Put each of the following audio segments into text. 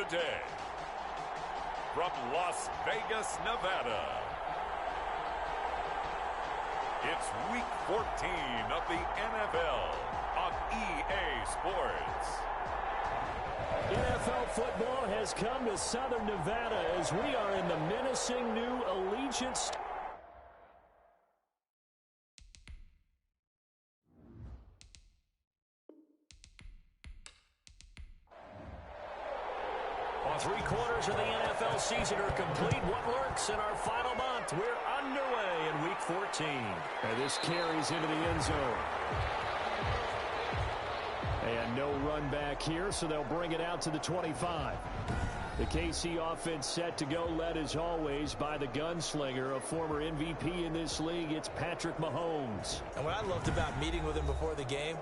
the day, from Las Vegas, Nevada, it's Week 14 of the NFL on EA Sports. NFL football has come to Southern Nevada as we are in the menacing new Allegiant. Three-quarters of the NFL season are complete. What lurks in our final month? We're underway in Week 14. And this carries into the end zone. And no run back here, so they'll bring it out to the 25. The KC offense set to go, led as always by the gunslinger, a former MVP in this league. It's Patrick Mahomes. And what I loved about meeting with him before the game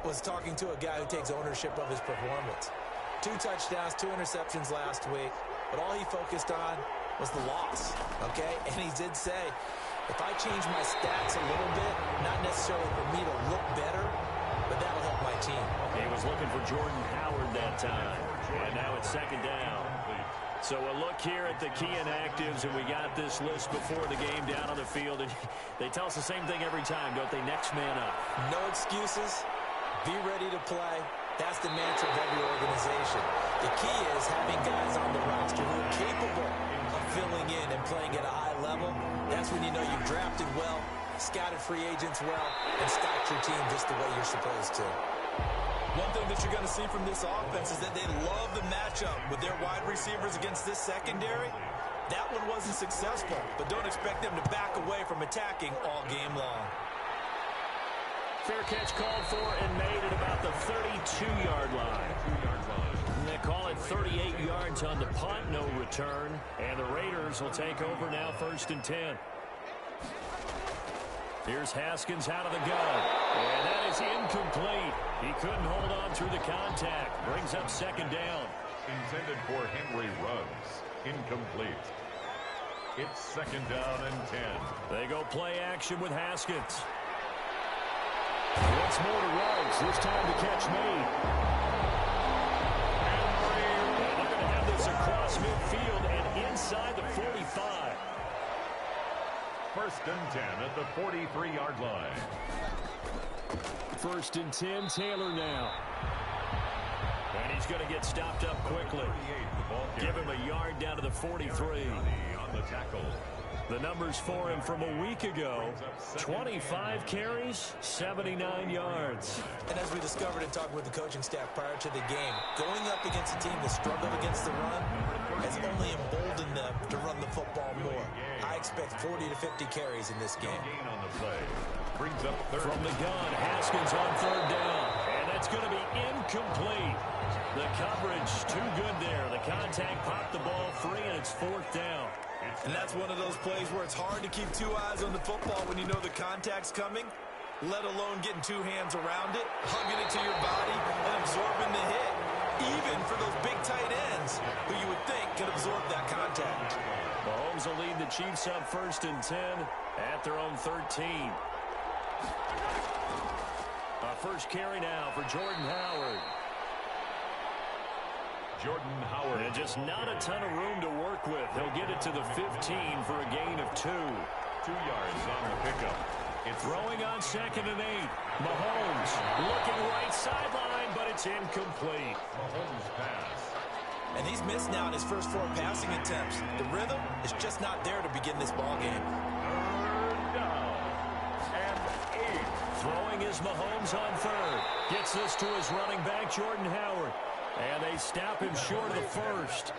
was talking to a guy who takes ownership of his performance. 2 touchdowns, 2 interceptions last week, but all he focused on was the loss, okay? And he did say, if I change my stats a little bit, not necessarily for me to look better, but that'll help my team. He was looking for Jordan Howard that time, and now it's second down. So a look here at the key inactives, and we got this list before the game down on the field. And they tell us the same thing every time, don't they? Next man up. No excuses. Be ready to play. That's the mantra of every organization. The key is having guys on the roster who are capable of filling in and playing at a high level. That's when you know you've drafted well, scouted free agents well, and stocked your team just the way you're supposed to. One thing that you're going to see from this offense is that they love the matchup with their wide receivers against this secondary. That one wasn't successful, but don't expect them to back away from attacking all game long. Fair catch called for and made at about the 32-yard line. And they call it 38 yards on the punt, no return. And the Raiders will take over now, 1st and 10. Here's Haskins out of the gun. And that is incomplete. He couldn't hold on through the contact. Brings up 2nd down. Intended for Henry Ruggs. Incomplete. It's 2nd down and 10. They go play action with Haskins. Once more to Ruggs. This time to catch made. And they're going to have this across midfield and inside the 45. 1st and 10 at the 43-yard line. 1st and 10, Taylor now. And he's going to get stopped up quickly. Give him a yard down to the 43. On the tackle. The numbers for him from a week ago, 25 carries, 79 yards. And as we discovered in talking with the coaching staff prior to the game, going up against a team that struggled against the run has only emboldened them to run the football more. I expect 40 to 50 carries in this game. On the play. Brings up from the gun, Haskins on 3rd down. And that's going to be incomplete. The coverage too good there. The contact popped the ball free, and it's 4th down. And that's one of those plays where it's hard to keep 2 eyes on the football when you know the contact's coming, let alone getting 2 hands around it, hugging it to your body, and absorbing the hit, even for those big tight ends who you would think could absorb that contact. Mahomes will lead the Chiefs up 1st and 10 at their own 13. First carry now for Jordan Howard. Jordan Howard. And just not a ton of room to work with. He'll get it to the 15 for a gain of 2. 2 yards on the pickup. It's throwing on 2nd and 8. Mahomes looking right sideline, but it's incomplete. Mahomes pass. And he's missed now in his first 4 passing attempts. The rhythm is just not there to begin this ball game. 3rd down and 8. Throwing is Mahomes on 3rd. Gets this to his running back, Jordan Howard. And they stop him short of the 1st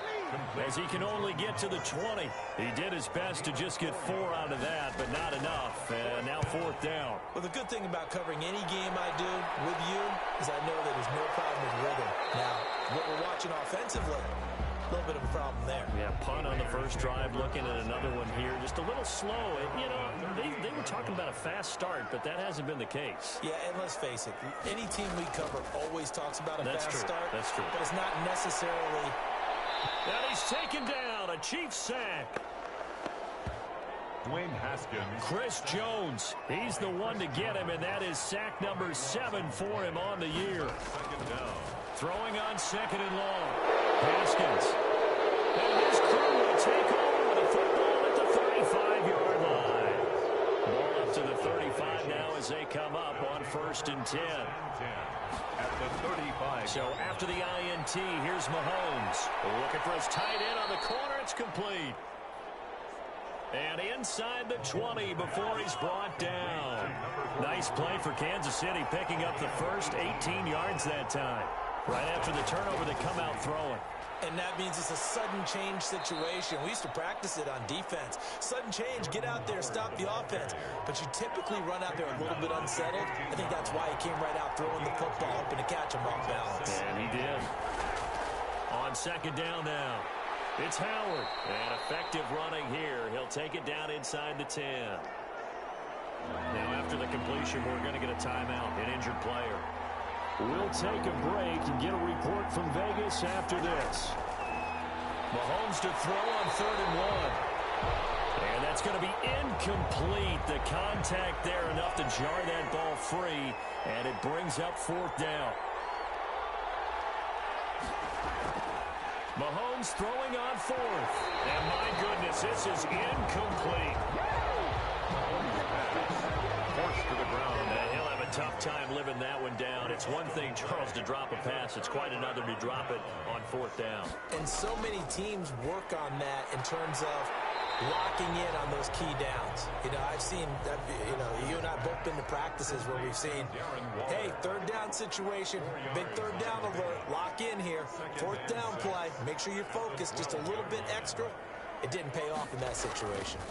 as he can only get to the 20. He did his best to just get 4 out of that, but not enough. And now 4th down. Well, the good thing about covering any game I do with you is I know that there's no problem with rhythm. Now, what we're watching offensively, a little bit of a problem there. Yeah, punt on the first drive, looking at another one here. Just a little slow. You know, they were talking about a fast start, but that hasn't been the case. Yeah, and let's face it, any team we cover always talks about a fast start. That's true. But it's not necessarily. And he's taken down. A Chiefs sack. Dwayne Haskins. Chris Jones. He's the one to get him, and that is sack number 7 for him on the year. 2nd down. Throwing on 2nd and long. Haskins. And his crew will take over with the football at the 35-yard line. Ball up to the 35 now as they come up on 1st and 10. At the 35. So after the INT, here's Mahomes. Looking for his tight end on the corner. It's complete. And inside the 20 before he's brought down. Nice play for Kansas City, picking up the first 18 yards that time. Right after the turnover, they come out throwing. And that means it's a sudden change situation. We used to practice it on defense. Sudden change, get out there, stop the offense. But you typically run out there a little bit unsettled. I think that's why he came right out throwing the football, hoping to catch him off balance. And he did. On 2nd down now. It's Howard. And effective running here. He'll take it down inside the 10. Now after the completion, we're going to get a timeout, an injured player. We'll take a break and get a report from Vegas after this. Mahomes to throw on 3rd and 1. And that's going to be incomplete. The contact there enough to jar that ball free. And it brings up 4th down. Mahomes throwing on 4th. And my goodness, this is incomplete. Forced to the ground. He'll have a tough time living that one down. It's one thing, Charles, to drop a pass. It's quite another to drop it on 4th down. And so many teams work on that in terms of locking in on those key downs. You know, I've seen, you and I have both been to practices where we've seen, hey, 3rd down situation, big 3rd down alert, lock in here, 4th down play, make sure you're focused just a little bit extra. It didn't pay off in that situation.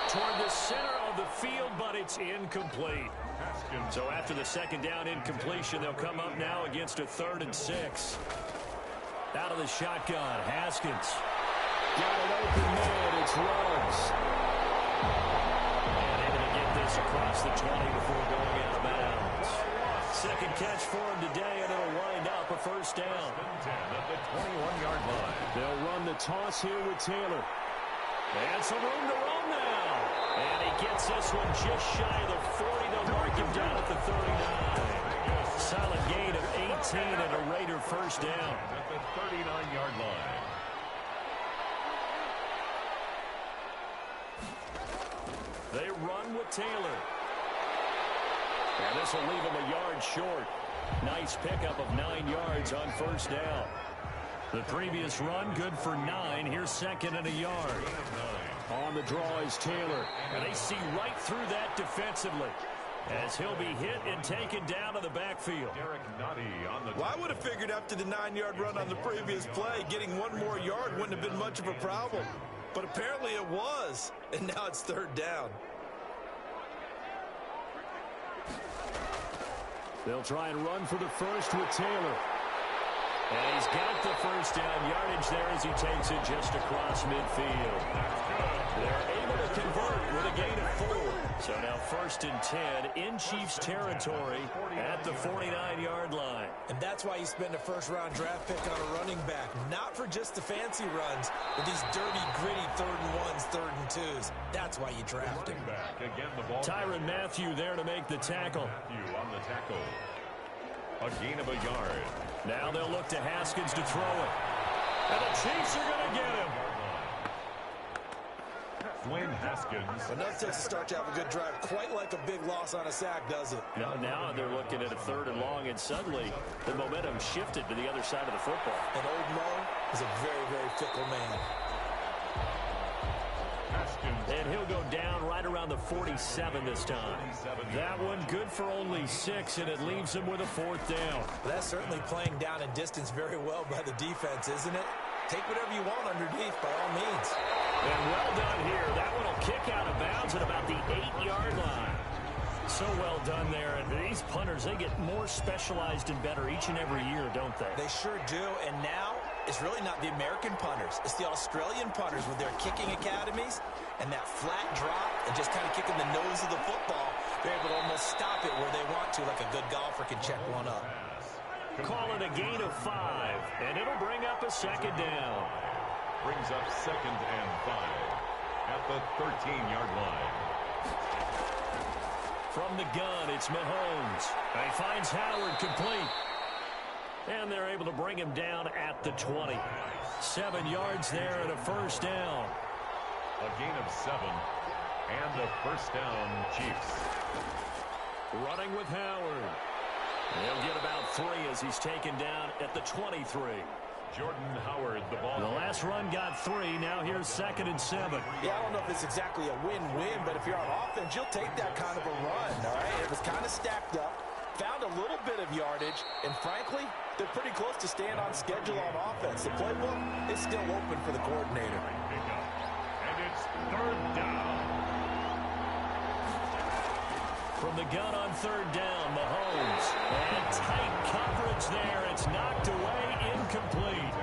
Toward the center of the field, but it's incomplete. So after the 2nd down incompletion, they'll come up now against a 3rd and 6. Out of the shotgun, Haskins. Got it open man, it's Ruggs. And able to get this across the 20 before going out of bounds. 2nd catch for him today, and it'll wind up a 1st down. 10 at the 21-yard line. They'll run the toss here with Taylor. And some room to roam now. And he gets this one just shy of the 40. They'll mark him down at the 39. Solid gain of 18 and a Raider 1st down. At the 39-yard line. They run with Taylor. And this will leave him a yard short. Nice pickup of 9 yards on 1st down. The previous run, good for 9. Here's 2nd and a yard. On the draw is Taylor. And they see right through that defensively as he'll be hit and taken down to the backfield. Derek Nottie on the... Well, I would have figured after the 9-yard run on the previous play, getting 1 more yard wouldn't have been much of a problem. But apparently it was. And now it's 3rd down. They'll try and run for the first with Taylor. And he's got the 1st down yardage there as he takes it just across midfield. They're able to convert with a gain of 4. So now 1st and 10 in Chiefs territory at the 49-yard line. And that's why you spend a 1st-round draft pick on a running back. Not for just the fancy runs, but these dirty, gritty 3rd and 1s, 3rd and 2s. That's why you draft him. Again, the ball. Tyrann Mathieu there to make the tackle. Mathieu on the tackle. A gain of a yard. Now they'll look to Haskins to throw it. And the Chiefs are going to get him. Dwayne Haskins. Enough to start to have a good drive. Quite like a big loss on a sack, does it? Now they're looking at a 3rd and long, and suddenly the momentum shifted to the other side of the football. And old Mo is a very, very fickle man. And he'll go down right around the 47 this time. That one good for only 6, and it leaves him with a 4th down. Well, that's certainly playing down and distance very well by the defense, isn't it? Take whatever you want underneath, by all means. And well done here. That one will kick out of bounds at about the 8-yard line. So well done there. And these punters, they get more specialized and better each and every year, don't they? They sure do. And now it's really not the American punters. It's the Australian punters with their kicking academies and that flat drop and just kind of kicking the nose of the football. They're able to almost stop it where they want to, like a good golfer can check one up. Call it a gain of 5, and it'll bring up a 2nd down. Brings up 2nd and 5 at the 13-yard line. From the gun, it's Mahomes. He finds Howard complete. And they're able to bring him down at the 20. 7 yards there and a first down. A gain of 7 and a first down, Chiefs. Running with Howard. He'll get about 3 as he's taken down at the 23. Jordan Howard, the ball. The last run got 3. Now here's 2nd and 7. Yeah, I don't know if it's exactly a win-win, but if you're on offense, you'll take that kind of a run, all right? It was kind of stacked up, found a little bit of yardage, and frankly, they're pretty close to staying on schedule on offense. The playbook is still open for the coordinator. And it's 3rd down. From the gun on 3rd down, Mahomes. And tight coverage there. It's knocked away, incomplete.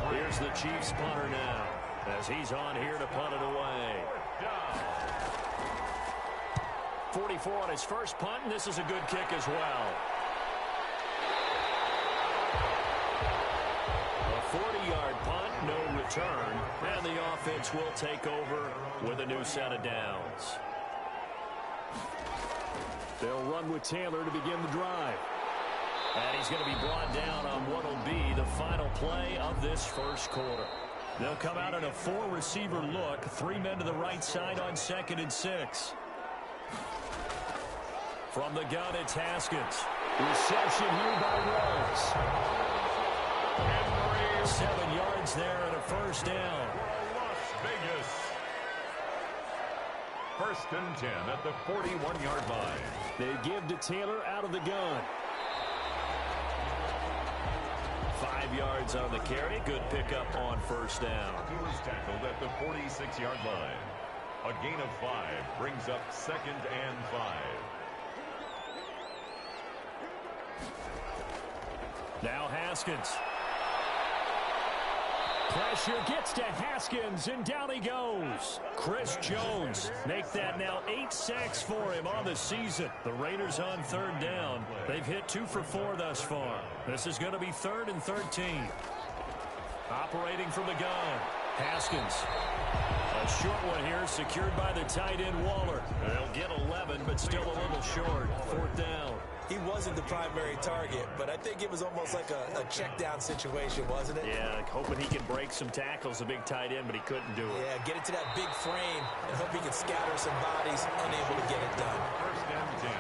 Here's the Chiefs punter now, as he's on here to punt it away. 44 on his first punt, and this is a good kick as well. A 40-yard punt, no return, and the offense will take over with a new set of downs. They'll run with Taylor to begin the drive. And he's going to be brought down on what will be the final play of this first quarter. They'll come out in a 4-receiver look. 3 men to the right side on 2nd and 6. From the gun, it's Haskins. Reception here by Rose. 7 yards there and a first down. Las Vegas. 1st and 10 at the 41-yard line. They give to Taylor out of the gun. 5 yards on the carry. Good pickup on first down. He was tackled at the 46-yard line. A gain of 5 brings up 2nd and 5. Now Haskins. Pressure gets to Haskins, and down he goes. Chris Jones make that now 8 sacks for him on the season. The Raiders on 3rd down. They've hit 2 for 4 thus far. This is going to be 3rd and 13. Operating from the gun. Haskins. A short one here, secured by the tight end Waller. They'll get 11, but still a little short. 4th down. He wasn't the primary target, but I think it was almost like a check-down situation, wasn't it? Yeah, hoping he can break some tackles, a big tight end, but he couldn't do it. Yeah, get it to that big frame and hope he can scatter some bodies, unable to get it done. 1st and 10.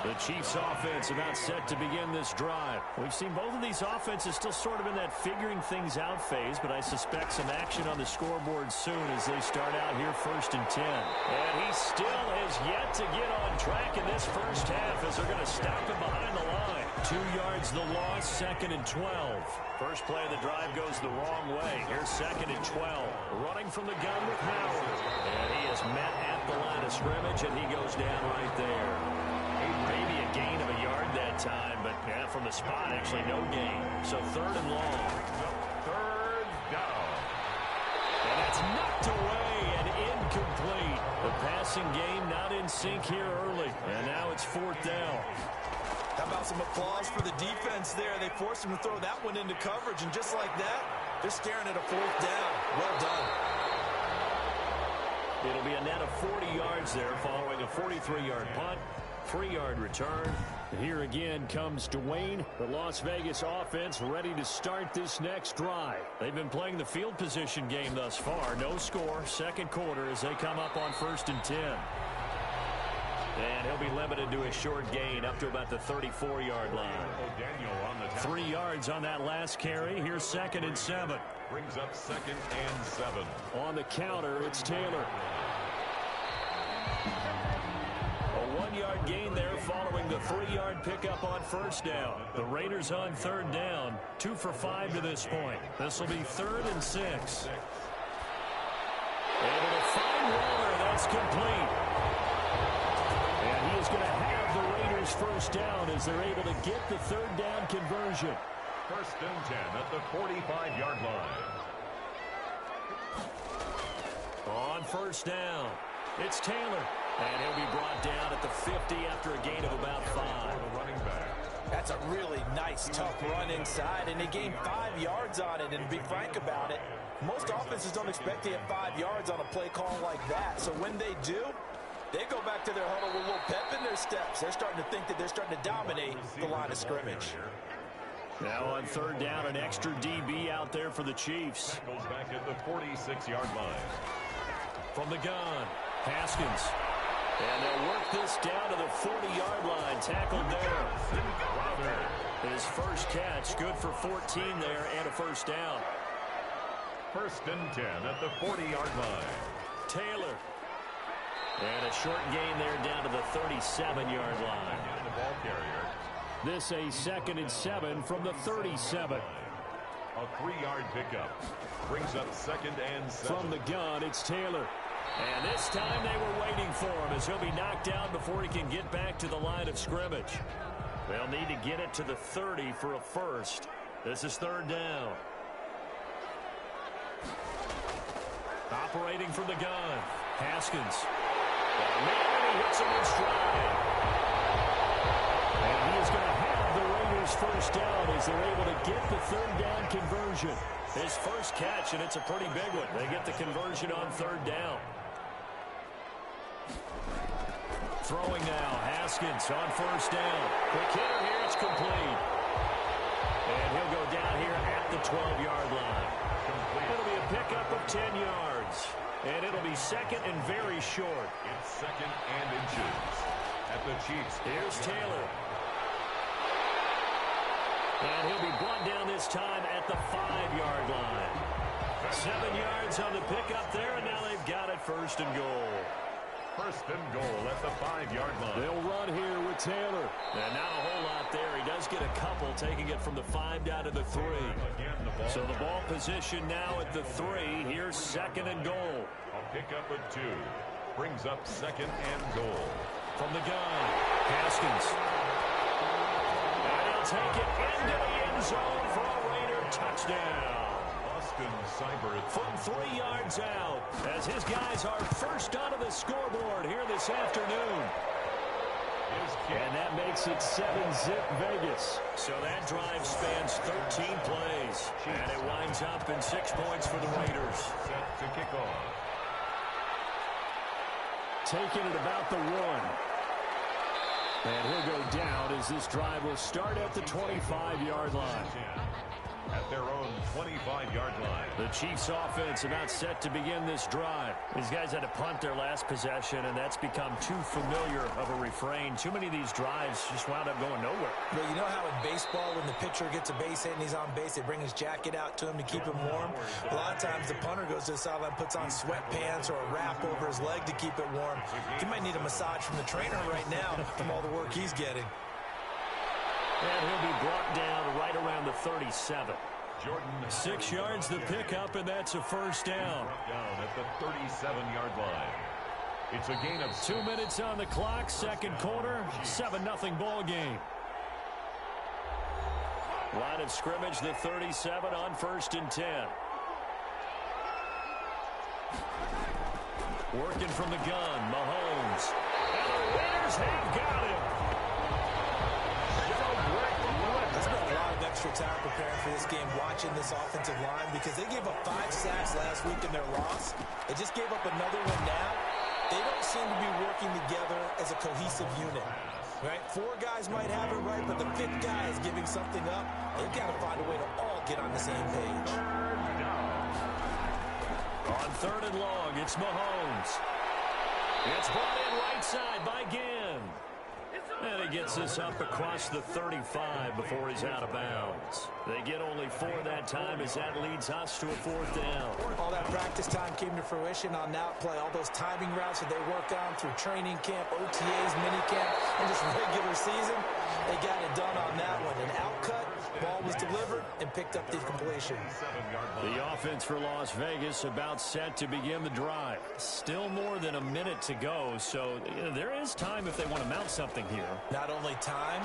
The Chiefs offense about set to begin this drive. We've seen both of these offenses still sort of in that figuring things out phase, but I suspect some action on the scoreboard soon as they start out here 1st and 10. And he still has yet to get on track in this first half as they're going to stop him behind the line. 2 yards the loss, 2nd and 12. First play of the drive goes the wrong way. Here's 2nd and 12. Running from the gun with Howard. And he is met at the line of scrimmage, and he goes down right there. Maybe a gain of a yard that time, but yeah, from the spot, actually no gain. So 3rd and long. 3rd down. And that's knocked away and incomplete. The passing game not in sync here early. And now it's 4th down. How about some applause for the defense there? They forced him to throw that one into coverage, and just like that, they're staring at a 4th down. Well done. It'll be a net of 40 yards there following a 43-yard punt. 3-yard return. Here again comes Dwayne. The Las Vegas offense ready to start this next drive. They've been playing the field position game thus far. No score. 2nd quarter as they come up on 1st and 10. And he'll be limited to a short gain up to about the 34-yard line. 3 yards on that last carry. Here's 2nd and 7. Brings up 2nd and 7. On the counter, it's Taylor. A 1-yard gain there following the 3-yard pickup on first down. The Raiders on 3rd down. 2 for 5 to this point. This will be 3rd and 6. Able to find Waller. That's complete. And he is going to have the Raiders first down as they're able to get the 3rd down conversion. 1st and 10 at the 45-yard line. On first down, it's Taylor. And he'll be brought down at the 50 after a gain of about 5. Running back. That's a really nice, tough run inside, and they gained 5 yards on it. And to be frank about it, most offenses don't expect to get 5 yards on a play call like that. So when they do, they go back to their huddle with a little pep in their steps. They're starting to think that they're starting to dominate the line of scrimmage. Now on third down, an extra DB out there for the Chiefs. Tackles back at the 46-yard line. From the gun, Haskins. And they'll work this down to the 40-yard line. Tackled there. His first catch, good for 14 there and a first down. First and 10 at the 40-yard line. Taylor. And a short gain there down to the 37-yard line. The ball carrier. This a 2nd and 7 from the 37. A 3-yard pickup. Brings up 2nd and 7. From the gun, it's Taylor. And this time they were waiting for him as he'll be knocked down before he can get back to the line of scrimmage. They'll need to get it to the 30 for a first. This is third down. Operating from the gun, Haskins. And he hits him in stride. And he is going to have the Raiders first down as they're able to get the third down conversion. His first catch, and it's a pretty big one. They get the conversion on third down. Throwing now, Haskins on first down. Quick hitter here, it's complete. And he'll go down here at the 12-yard line. It'll be a pickup of 10 yards. And it'll be 2nd and very short. It's 2nd and inches at the Chiefs. Here's Taylor. And he'll be brought down this time at the 5-yard line. 7 yards on the pickup there, and now they've got it first and goal. First and goal at the 5-yard line. They'll run here with Taylor. And not a whole lot there. He does get a couple, taking it from the 5 down to the 3. So the ball position now at the 3. Here's 2nd and goal. A pickup of 2. Brings up 2nd and goal. From the gun, Haskins. And he'll take it into the end zone for a Raider touchdown. Austin Seibert From 3 yards out as his guys are first onto the scoreboard here this afternoon. And that makes it 7-zip Vegas. So that drive spans 13 plays. And it winds up in 6 points for the Raiders. set to kick off. Taking it about the 1. And he'll go down as this drive will start at the 25-yard line. At their own 25-yard line. The Chiefs offense about set to begin this drive. These guys had to punt their last possession, and that's become too familiar of a refrain. Too many of these drives just wound up going nowhere. Well, you know how in baseball, when the pitcher gets a base hit and he's on base, they bring his jacket out to him to keep him warm? A lot of times the punter goes to the sideline, puts on sweatpants or a wrap over his leg to keep it warm. He might need a massage from the trainer right now from all the work he's getting. And he'll be brought down right around the 37. Jordan 6 yards the pickup, and that's a first down. Down at the 37-yard line. It's a gain of 2 minutes on the clock, second quarter, 7-0 ball game. Line of scrimmage, the 37 on 1st and 10. Working from the gun, Mahomes. And the Raiders have got him. There's been a lot of extra time preparing for this game, watching this offensive line, because they gave up 5 sacks last week in their loss. They just gave up another one now. They don't seem to be working together as a cohesive unit. Right? 4 guys might have it right, but the 5th guy is giving something up. They've got to find a way to all get on the same page. On 3rd and long, it's Mahomes. It's brought in right side by Ginn. And he gets this up across the 35 before he's out of bounds. They get only 4 that time as that leads us to a 4th down. All that practice time came to fruition on that play. All those timing routes that they work on through training camp, OTAs, minicamp, and just regular season, they got it done on that one. An outcut, ball was delivered, and picked up the completion. The offense for Las Vegas about set to begin the drive. Still more than a minute to go, so there is time if they want to mount something here. Not only time,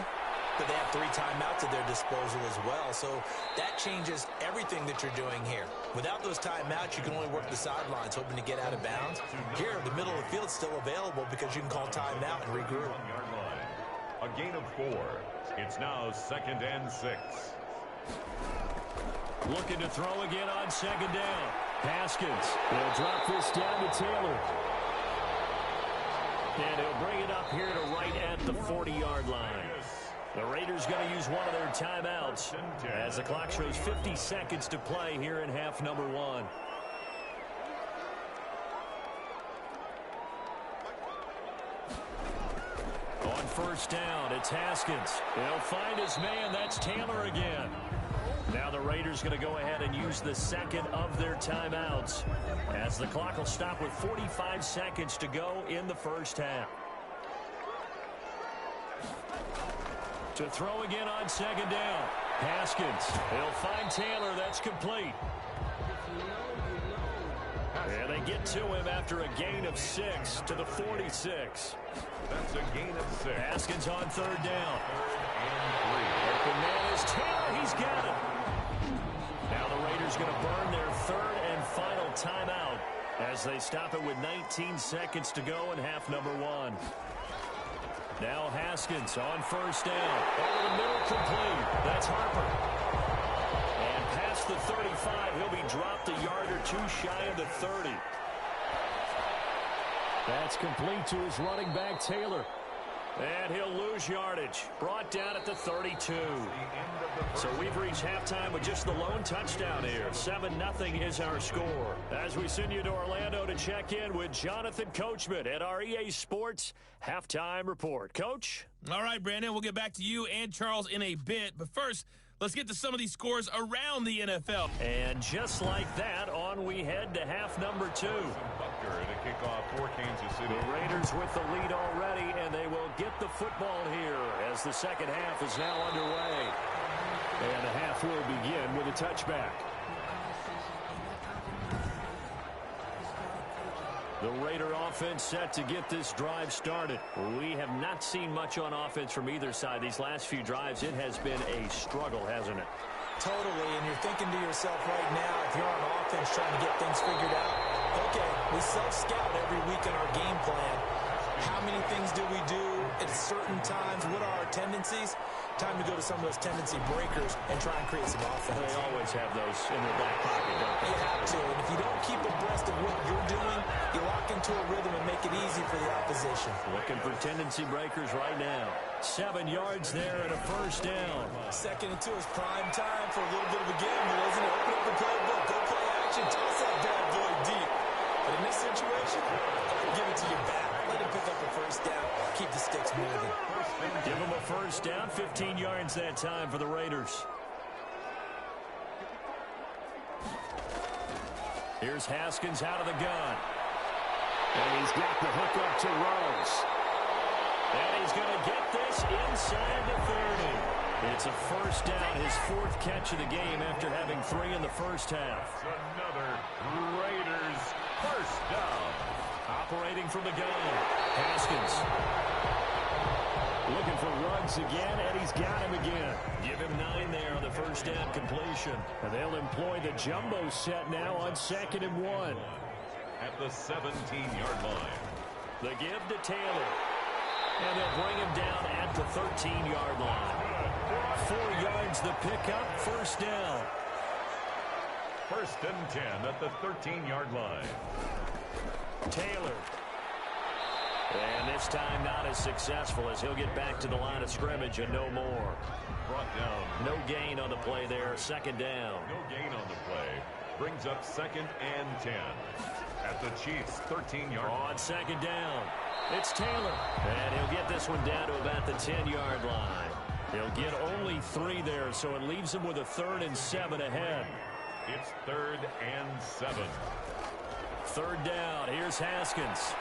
but they have 3 timeouts at their disposal as well. So that changes everything that you're doing here. Without those timeouts, you can only work the sidelines, hoping to get out of bounds. Here, the middle of the field is still available because you can call timeout and regroup. A gain of 4. It's now 2nd and 6. Looking to throw again on 2nd down. Haskins. They'll drop this down to Taylor. And he'll bring it up here to right at the 40-yard line. The Raiders going to use one of their timeouts as the clock shows 50 seconds to play here in half number 1. On first down, it's Haskins. He'll find his man. That's Taylor again. Now the Raiders going to go ahead and use the second of their timeouts as the clock will stop with 45 seconds to go in the first half. To throw again on second down. Haskins. He'll find Taylor. That's complete. And they get to him after a gain of 6 to the 46. That's a gain of 6. Haskins on third down. And 3. Open man is Taylor. He's got it. Now the Raiders going to burn their third and final timeout as they stop it with 19 seconds to go in half number 1. Now Haskins on first down. Over the middle, complete. That's Harper. And past the 35, he'll be dropped a yard or two shy of the 30. That's complete to his running back, Taylor. And he'll lose yardage. Brought down at the 32. So we've reached halftime with just the lone touchdown here. 7-0 is our score. As we send you to Orlando to check in with Jonathan Coachman at our EA Sports Halftime Report. Coach? All right, Brandon, we'll get back to you and Charles in a bit. But first, let's get to some of these scores around the NFL. And just like that, on we head to half number 2. Butker to kick off for Kansas City. The Raiders with the lead already, and they will get the football here as the second half is now underway. And the half will begin with a touchback. The Raider offense set to get this drive started. We have not seen much on offense from either side. These last few drives, it has been a struggle, hasn't it? Totally, and you're thinking to yourself right now, if you're on offense trying to get things figured out, okay, we self-scout every week in our game plan. How many things do we do at certain times? What are our tendencies? Time to go to some of those tendency breakers and try and create some offense. They always have those in their back pocket, don't they? You have to, and if you don't keep abreast of what you're doing, you lock into a rhythm and make it easy for the opposition. Looking for tendency breakers right now. 7 yards there and a first down. Second and 2 is prime time for a little bit of a gamble, isn't it? Open up the playbook, go play action, toss that bad boy deep. But in this situation, give it to your back. Let him pick up a first down. Keep the sticks moving. Give him a first down. 15 yards that time for the Raiders. Here's Haskins out of the gun. And he's got the hook up to Rose. And he's going to get this inside the 30. It's a first down, his 4th catch of the game after having 3 in the first half. Another Raiders first down. Operating from the gun. Haskins. Looking for Ruggs again, and he's got him again. Give him 9 there on the first down completion. And they'll employ the jumbo set now on 2nd and 1. At the 17-yard line. The give to Taylor. And they'll bring him down at the 13-yard line. 4 yards the pickup, first down. First and 10 at the 13-yard line. Taylor. And this time not as successful as he'll get back to the line of scrimmage and no more. Brought down. No gain on the play there, second down. No gain on the play. Brings up 2nd and 10. At the Chiefs' 13-yard line. On second down, it's Taylor. And he'll get this one down to about the 10-yard line. He'll get only 3 there, so it leaves him with a 3rd and 7 ahead. It's 3rd and 7. 3rd down, here's Haskins.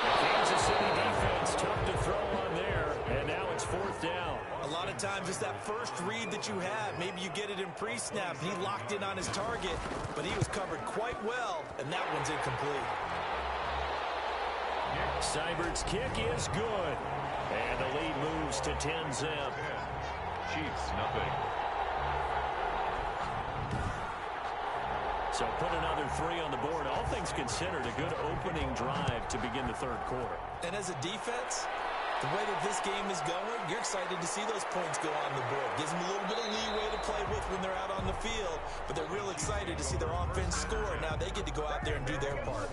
The Kansas City defense tough to throw on there, and now it's 4th down. A lot of times it's that first read that you have. Maybe you get it in pre-snap. He locked in on his target, but he was covered quite well, and that one's incomplete. Seibert's kick is good, and the lead moves to 10-zip. Chiefs, nothing. So put another 3 on the board. All things considered, a good opening drive to begin the 3rd quarter. And as a defense, The way that this game is going, you're excited to see those points go on the board. Gives them a little bit of leeway to play with when they're out on the field, but they're real excited to see their offense score. Now they get to go out there and do their part.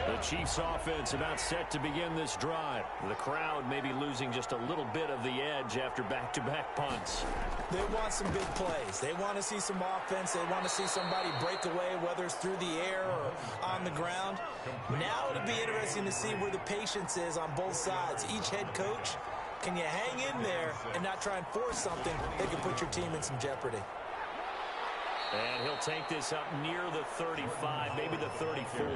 The Chiefs offense about set to begin this drive. The crowd may be losing just a little bit of the edge after back-to-back punts. They want some big plays. They want to see some offense. They want to see somebody break away, whether it's through the air or on the ground. Now it'll be interesting to see where the patience is on both sides. Each head coach, can you hang in there and not try and force something that can put your team in some jeopardy? And he'll take this up near the 35, maybe the 34.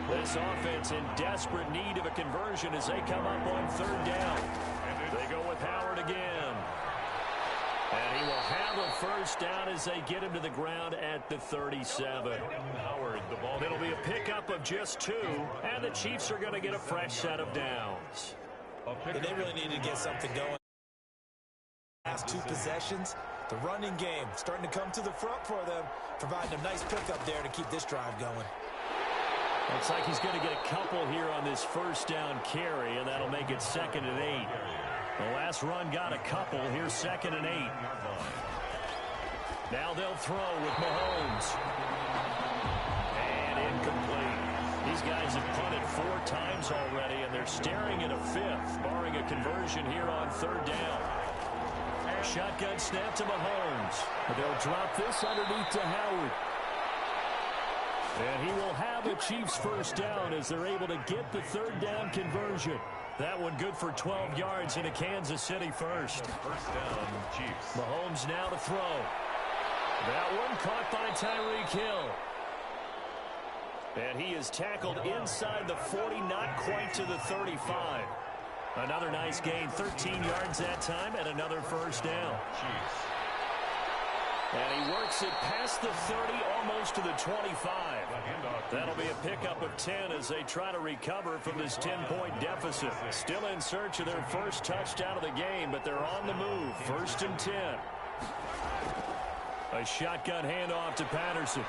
This offense in desperate need of a conversion as they come up on third down. They go with Howard again. And he will have a first down as they get him to the ground at the 37. Howard, the ball. It'll be a pickup of just 2, and the Chiefs are going to get a fresh set of downs. And they really need to get something going. Last 2 possessions, the running game starting to come to the front for them, providing a nice pickup there to keep this drive going. Looks like he's going to get a couple here on this first down carry, and that'll make it 2nd and 8. The last run got a couple. Here's 2nd and 8. Now they'll throw with Mahomes. And incomplete. These guys have punted 4 times already, and they're staring at a 5th, barring a conversion here on third down. Shotgun snap to Mahomes. They'll drop this underneath to Howard. And he will have a Chiefs first down as they're able to get the third down conversion. That one good for 12 yards in a Kansas City first. First down, Chiefs. Mahomes now to throw. That one caught by Tyreek Hill. And he is tackled inside the 40, not quite to the 35. Another nice gain, 13 yards that time, and another first down. Chiefs. And he works it past the 30, almost to the 25. That'll be a pickup of 10 as they try to recover from this 10-point deficit. Still in search of their first touchdown of the game, but they're on the move. 1st and 10. A shotgun handoff to Patterson.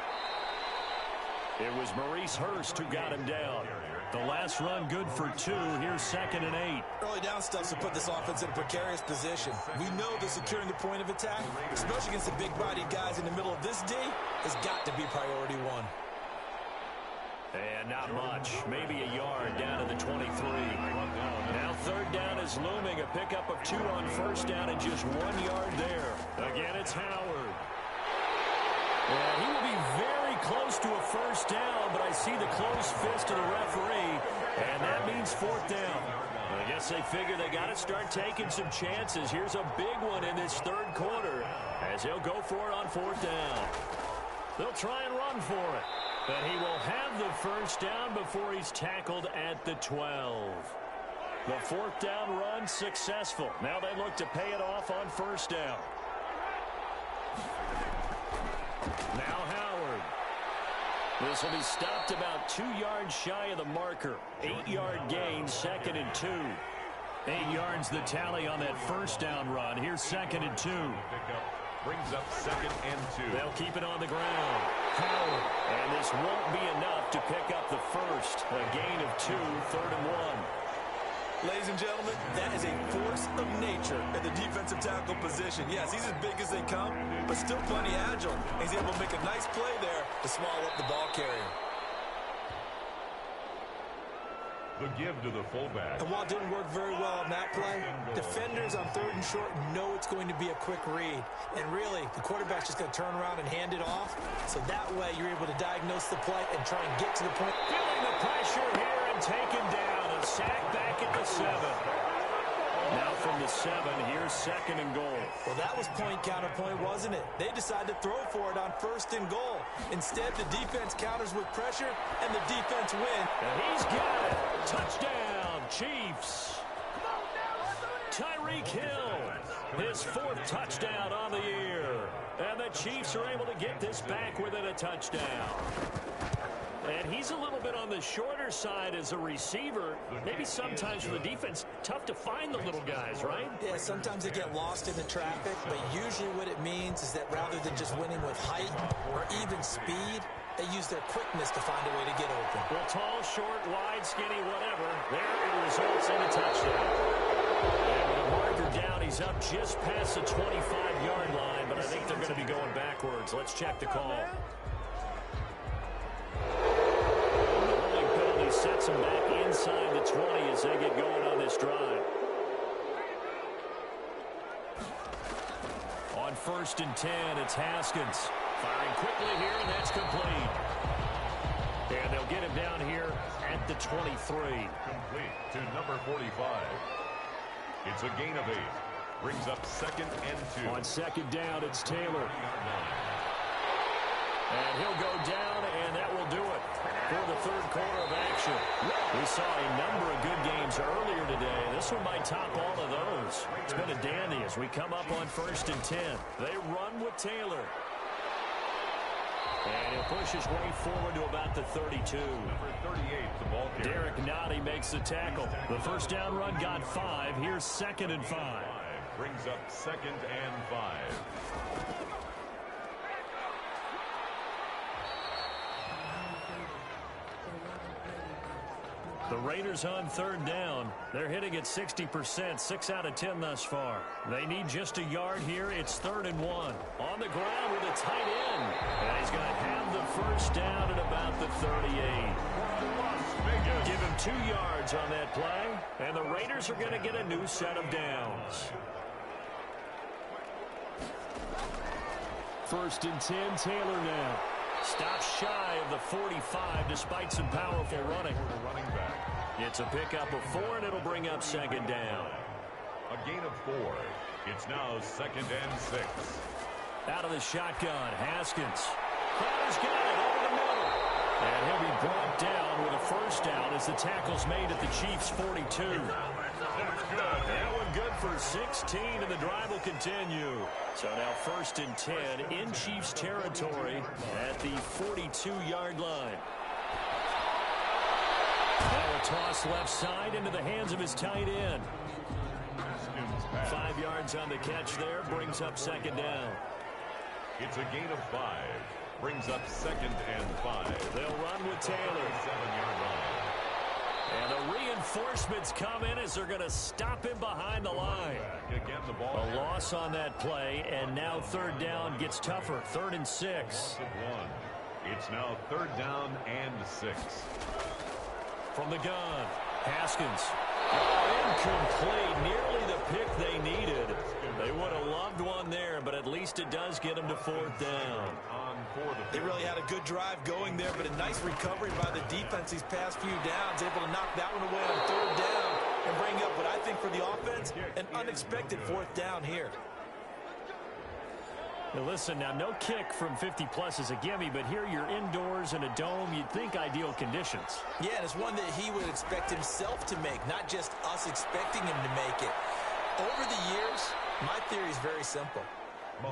It was Maurice Hurst who got him down. The last run good for 2. Here's 2nd and 8. Early down stuff to put this offense in a precarious position. We know that securing the point of attack, especially against the big-bodied guys in the middle of this D, has got to be priority 1. And not much. Maybe a yard down to the 23. Now third down is looming. A pickup of 2 on first down and just 1 yard there. Again, it's Howard. And he will be very close to a first down, but I see the closed fist of the referee, and that means 4th down. I guess they figure they got to start taking some chances. Here's a big one in this third quarter as he'll go for it on 4th down. They'll try and run for it, but he will have the first down before he's tackled at the 12. The 4th down run successful. Now they look to pay it off on first down. Now Howard. This will be stopped about 2 yards shy of the marker. 8-yard gain, 2nd and 2. 8 yards the tally on that first down run. Here's 2nd and 2. Pickup brings up 2nd and 2. They'll keep it on the ground. Howard. And this won't be enough to pick up the first. A gain of 2, 3rd and 1. Ladies and gentlemen, that is a force of nature at the defensive tackle position. Yes, he's as big as they come, but still plenty agile. He's able to make a nice play there to swallow up the ball carrier. The give to the fullback. And while it didn't work very well on that play, defenders on 3rd and short know it's going to be a quick read. And really, the quarterback's just going to turn around and hand it off. So that way, you're able to diagnose the play and try and get to the point. Feeling the pressure here and taken down. A sack back at the 7. Now from the 7, here's 2nd and goal. Well, that was point counterpoint, wasn't it? They decided to throw for it on 1st and goal. Instead, the defense counters with pressure, and the defense win. And he's got it. Touchdown, Chiefs. Tyreek Hill, his 4th touchdown on the year. And the Chiefs are able to get this back within a touchdown. And he's a little bit on the shorter side as a receiver. Maybe sometimes for the defense, tough to find the little guys, right? Yeah, sometimes they get lost in the traffic, but usually what it means is that rather than just winning with height or even speed, They use their quickness to find a way to get open. Well, tall, short, wide, skinny, whatever. There it results in a touchdown. And with a marker down, he's up just past the 25-yard line, but I think they're going to be going backwards. Let's check the call. The holding penalty sets him back inside the 20 as they get going on this drive. On 1st and 10, it's Haskins. Firing quickly here, and that's complete. And they'll get him down here at the 23. Complete to number 45. It's a gain of 8. Brings up 2nd and 2. On 2nd down, it's Taylor. And he'll go down, and that will do it for the 3rd quarter of action. We saw a number of good games earlier today. This one might top all of those. It's been a dandy as we come up on 1st and 10. They run with Taylor. And he'll push his way forward to about the 32. Number 38, the ball carrier. Derek Nottie makes the tackle. The 1st down run got 5. Here's 2nd and 5. Brings up 2nd and 5. The Raiders on 3rd down. They're hitting at 60%, 6 out of 10 thus far. They need just a yard here. It's 3rd and 1. On the ground with a tight end. And he's going to have the 1st down at about the 38. Give him 2 yards on that play. And the Raiders are going to get a new set of downs. 1st and 10, Taylor now. Stops shy of the 45 despite some powerful running. It's a pickup of 4, and it'll bring up 2nd down. A gain of 4. It's now 2nd and 6. Out of the shotgun, Haskins. Crowder's got it over the middle. And he'll be brought down with a 1st down as the tackle's made at the Chiefs' 42. That one good for 16, and the drive will continue. So now 1st and 10 in Chiefs territory at the 42-yard line. Now a toss left side into the hands of his tight end. 5 yards on the catch there, brings up 2nd down. It's a gain of 5. Brings up 2nd and 5. They'll run with Taylor. 7-yard line. And the reinforcements come in as they're going to stop him behind the line. Again, the ball. A loss on that play, and now 3rd down gets tougher. 3rd and 6. It's now 3rd down and 6. From the gun, Haskins. Incomplete. Nearly the pick they needed. They would have loved one there, but at least it does get them to 4th down. They really had a good drive going there, but a nice recovery by the defense these past few downs, able to knock that one away on 3rd down and bring up what I think for the offense, an unexpected 4th down here. Now listen, now no kick from 50-plus is a gimme, but here you're indoors in a dome. You'd think ideal conditions. Yeah, and it's one that he would expect himself to make, not just us expecting him to make it. Over the years, my theory is very simple.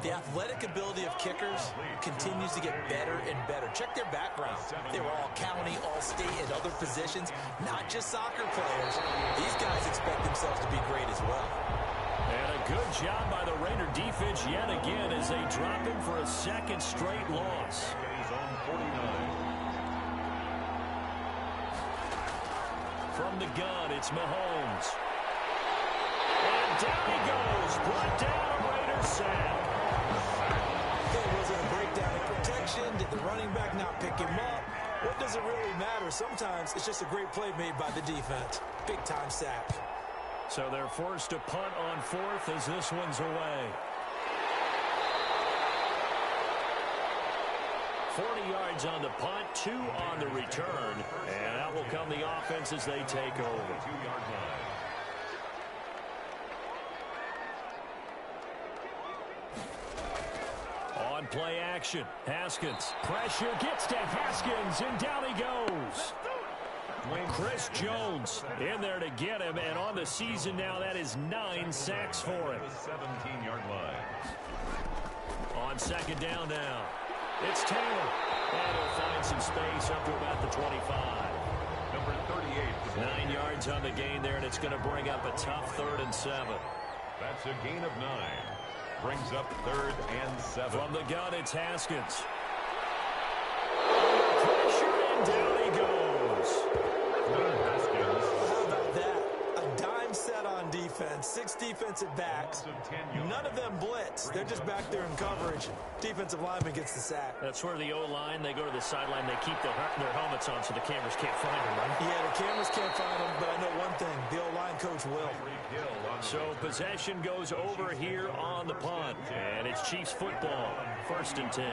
The athletic ability of kickers continues to get better and better. Check their background. They were all county, all state, and other positions, not just soccer players. These guys expect themselves to be great as well. And a good job by the Raider defense yet again as they drop him for a 2nd straight loss. He's on 49. From the gun, it's Mahomes. And down he goes. Brought down a Raider sack. Was it a breakdown in protection? Did the running back not pick him up? What does it really matter? Sometimes it's just a great play made by the defense. Big-time sack. So they're forced to punt on 4th as this one's away. 40 yards on the punt, 2 on the return. And out will come the offense as they take over. 2-yard line. On play action, Haskins. Pressure gets to Haskins, and down he goes. Chris Jones in there to get him, and on the season now, that is 9 sacks for him. 17-yard line. On 2nd down now, it's Taylor. And he'll find some space up to about the 25. Number 38. 9 yards on the gain there, and it's going to bring up a tough 3rd and 7. That's a gain of 9. Brings up 3rd and 7. From the gun, it's Haskins. defense, 6 defensive backs. None of them blitz. They're just back there in coverage. Defensive lineman gets the sack. That's where the O-line, they go to the sideline, they keep their helmets on so the cameras can't find them, right? Yeah, the cameras can't find them, but I know one thing. The O-line coach will. So possession goes over here on the punt, and it's Chiefs football, 1st and 10.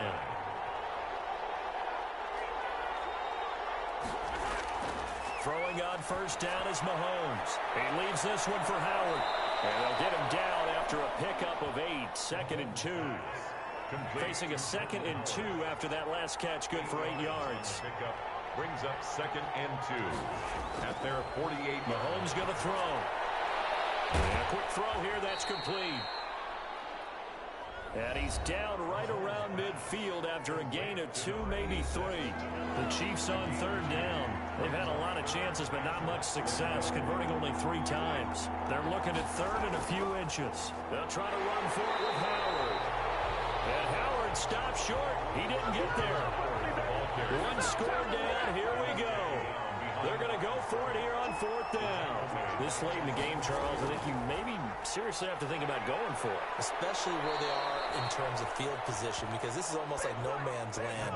Throwing on 1st down is Mahomes. He leaves this one for Howard. And they'll get him down after a pickup of 8, 2nd and 2. Facing a 2nd and 2 after that last catch, good for 8 yards. Pickup brings up 2nd and 2 at their 48. Mahomes going to throw. And a quick throw here, that's complete. And he's down right around midfield after a gain of 2, maybe 3. The Chiefs on 3rd down. They've had a lot of chances, but not much success, converting only 3 times. They're looking at 3rd and a few inches. They'll try to run for it with Howard. And Howard stops short. He didn't get there. 1 score down. Here we go. They're going to go for it here on 4th down. This late in the game, Charles, I think you maybe seriously have to think about going for it. Especially where they are in terms of field position, because this is almost like no man's land.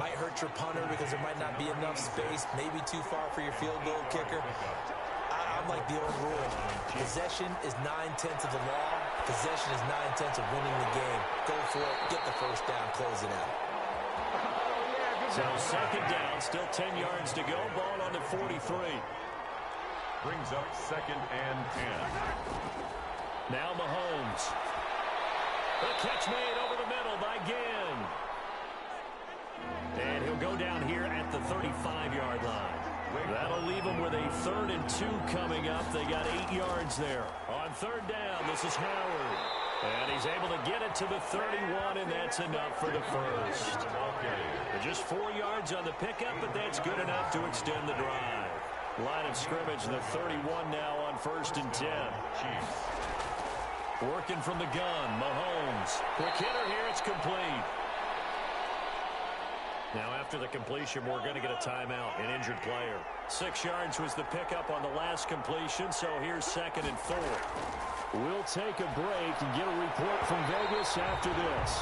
Might hurt your punter because there might not be enough space, maybe too far for your field goal kicker. I'm like the old rule. Possession is 9/10 of the law. Possession is 9/10 of winning the game. Go for it, get the 1st down, close it out. So 2nd down, still 10 yards to go. Ball on the 43. Brings up 2nd and 10. Now Mahomes. The catch made over the middle by Ginn. And he'll go down here at the 35-yard line. That'll leave him with a 3rd and 2 coming up. They got 8 yards there. On 3rd down, this is Howard. And he's able to get it to the 31, and that's enough for the 1st. Just 4 yards on the pickup, but that's good enough to extend the drive. Line of scrimmage, the 31 now on 1st and 10. Chiefs. Working from the gun, Mahomes. Quick hitter here, it's complete. Now after the completion, we're going to get a timeout, an injured player. 6 yards was the pickup on the last completion, so here's 2nd and 4. We'll take a break and get a report from Vegas after this.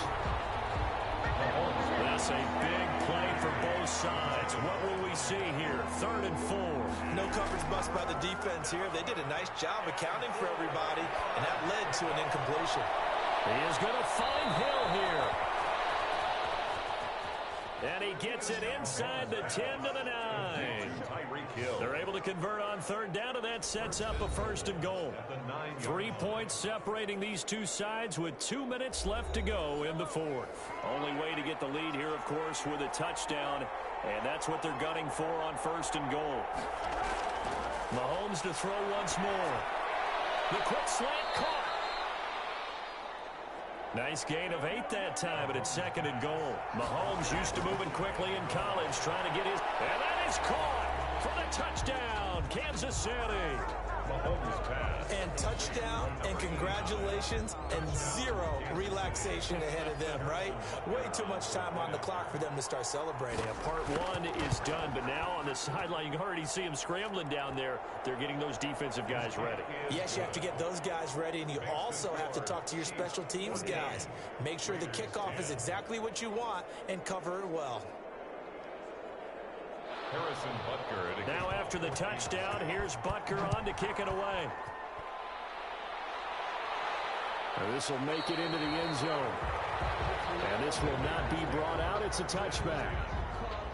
That's a big play for both sides. What will we see here? 3rd and 4. No coverage bust by the defense here. They did a nice job accounting for everybody, and that led to an incompletion. He is going to find Hill here. And he gets it inside the 10 to the 9. They're able to convert on 3rd down, and that sets up a 1st and goal. 3 points separating these two sides with 2 minutes left to go in the 4th. Only way to get the lead here, of course, with a touchdown, and that's what they're gunning for on 1st and goal. Mahomes to throw once more. The quick slant caught. Nice gain of 8 that time, but it's 2nd and goal. Mahomes used to moving quickly in college, trying to get his... And that is caught for the touchdown, Kansas City. Mahomes pass. And touchdown, and congratulations, and 0 relaxation ahead of them, right? Way too much time on the clock for them to start celebrating. Yeah, part 1 is done, but now on the sideline, you can already see them scrambling down there. They're getting those defensive guys ready. Yes, you have to get those guys ready, and you also have to talk to your special teams guys. Make sure the kickoff is exactly what you want and cover it well. Harrison Butker. Now after the touchdown, here's Butker on to kick it away. This will make it into the end zone. And this will not be brought out. It's a touchback.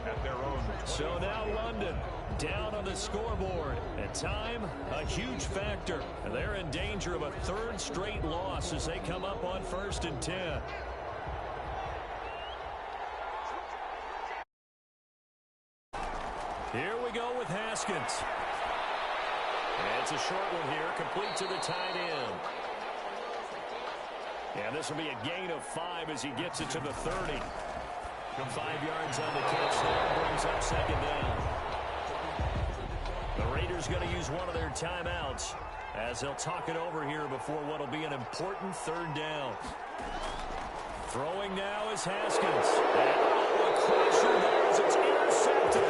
At their own. So now London down on the scoreboard. And time, a huge factor. And they're in danger of a 3rd straight loss as they come up on 1st and 10. Here we go with Haskins. And it's a short one here, complete to the tight end. And this will be a gain of 5 as he gets it to the 30. 5 yards on the catch there, brings up 2nd down. The Raiders going to use one of their timeouts as they'll talk it over here before what will be an important 3rd down. Throwing now is Haskins. And a crusher there as it's intercepted.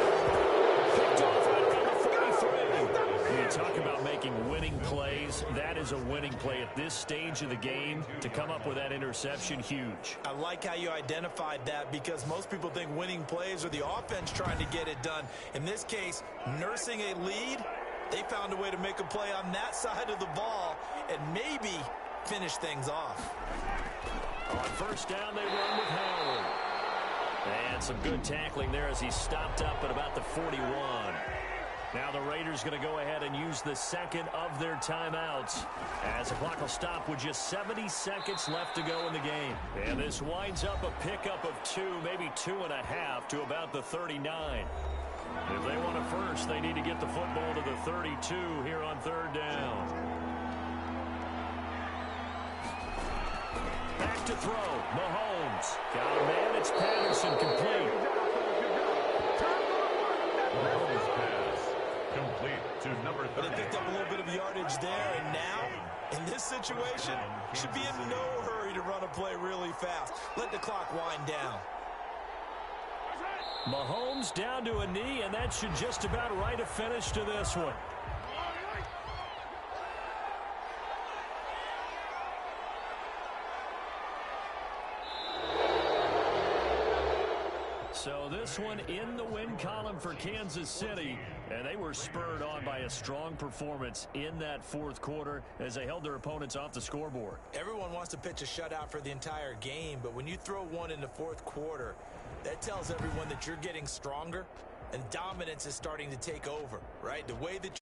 Picked off right around the 43. You talk about making winning plays, that is a winning play at this stage of the game. To come up with that interception, huge. I like how you identified that, because most people think winning plays are the offense trying to get it done. In this case, nursing a lead, they found a way to make a play on that side of the ball and maybe finish things off. On first down, they run with Howard. And some good tackling there as he stopped up at about the 41. Now the Raiders going to go ahead and use the second of their timeouts as the clock will stop with just 70 seconds left to go in the game. And this winds up a pickup of 2, maybe 2.5 to about the 39. If they want a first, they need to get the football to the 32 here on third down. Back to throw. Mahomes. Got a man. It's Patterson, complete. Mahomes pass complete to number 30. But they picked up a little bit of yardage there, and now, in this situation, should be in no hurry to run a play really fast. Let the clock wind down. Mahomes down to a knee, and that should just about write a finish to this one. So this one in the win column for Kansas City, and they were spurred on by a strong performance in that fourth quarter as they held their opponents off the scoreboard. Everyone wants to pitch a shutout for the entire game, but when you throw one in the fourth quarter, that tells everyone that you're getting stronger and dominance is starting to take over, right? The way that